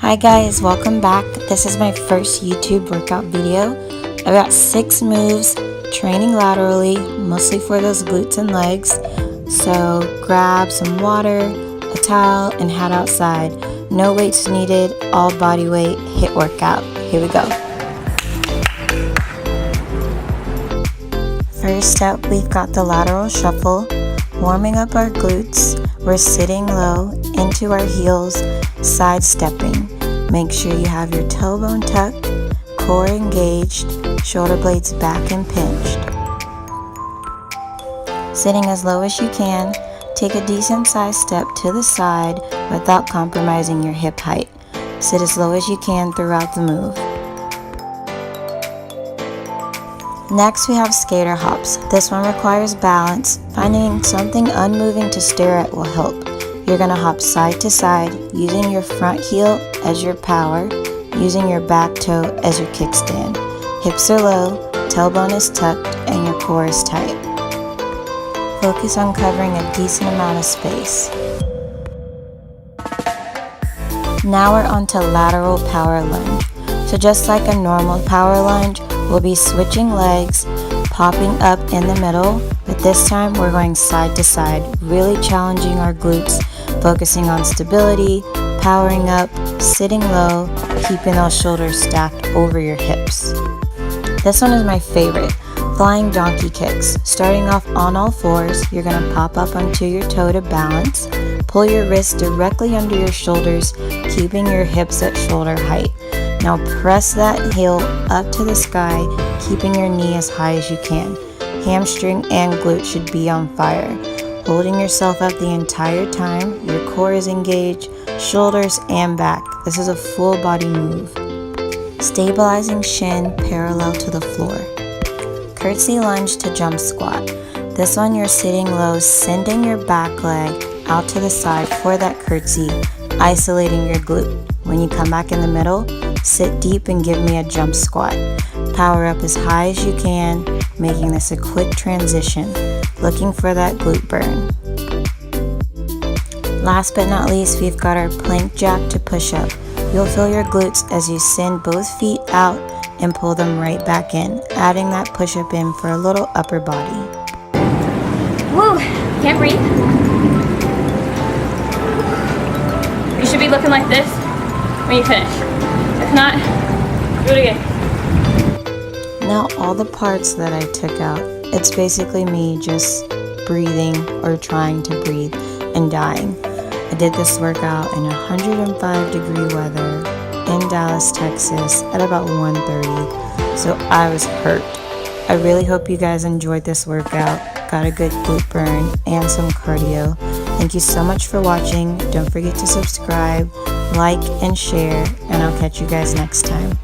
Hi guys, welcome back. This is my first YouTube workout video. I've got 6 moves training laterally, mostly for those glutes and legs. So grab some water, a towel, and head outside. No weights needed, all body weight, HIIT workout. Here we go. First up, we've got the lateral shuffle. Warming up our glutes, we're sitting low into our heels, sidestepping. Make sure you have your tailbone tucked, core engaged, shoulder blades back and pinched. Sitting as low as you can, take a decent sized step to the side without compromising your hip height. Sit as low as you can throughout the move. Next, we have skater hops. This one requires balance. Finding something unmoving to stare at will help. You're going to hop side to side, using your front heel as your power, using your back toe as your kickstand. Hips are low, tailbone is tucked, and your core is tight. Focus on covering a decent amount of space. Now we're on to lateral power lunge. So just like a normal power lunge, we'll be switching legs, popping up in the middle, but this time we're going side to side, really challenging our glutes, focusing on stability, powering up, sitting low, keeping those shoulders stacked over your hips. This one is my favorite, flying donkey kicks. Starting off on all fours, you're going to pop up onto your toe to balance, pull your wrists directly under your shoulders, keeping your hips at shoulder height. Now press that heel up to the sky, keeping your knee as high as you can. Hamstring and glute should be on fire. Holding yourself up the entire time, your core is engaged, shoulders and back. This is a full body move. Stabilizing shin parallel to the floor. Curtsy lunge to jump squat. This one you're sitting low, sending your back leg out to the side for that curtsy, isolating your glute. When you come back in the middle, sit deep and give me a jump squat. Power up as high as you can, making this a quick transition, looking for that glute burn. Last but not least, we've got our plank jack to push up. You'll feel your glutes as you send both feet out and pull them right back in, adding that push up in for a little upper body. Woo! Can't breathe. You should be looking like this when you finish. If not, do it again. Now all the parts that I took out, it's basically me just breathing or trying to breathe and dying. I did this workout in 105 degree weather in Dallas, Texas at about 1:30, so I was hurt. I really hope you guys enjoyed this workout, got a good glute burn and some cardio. Thank you so much for watching. Don't forget to subscribe, like, and share, and I'll catch you guys next time.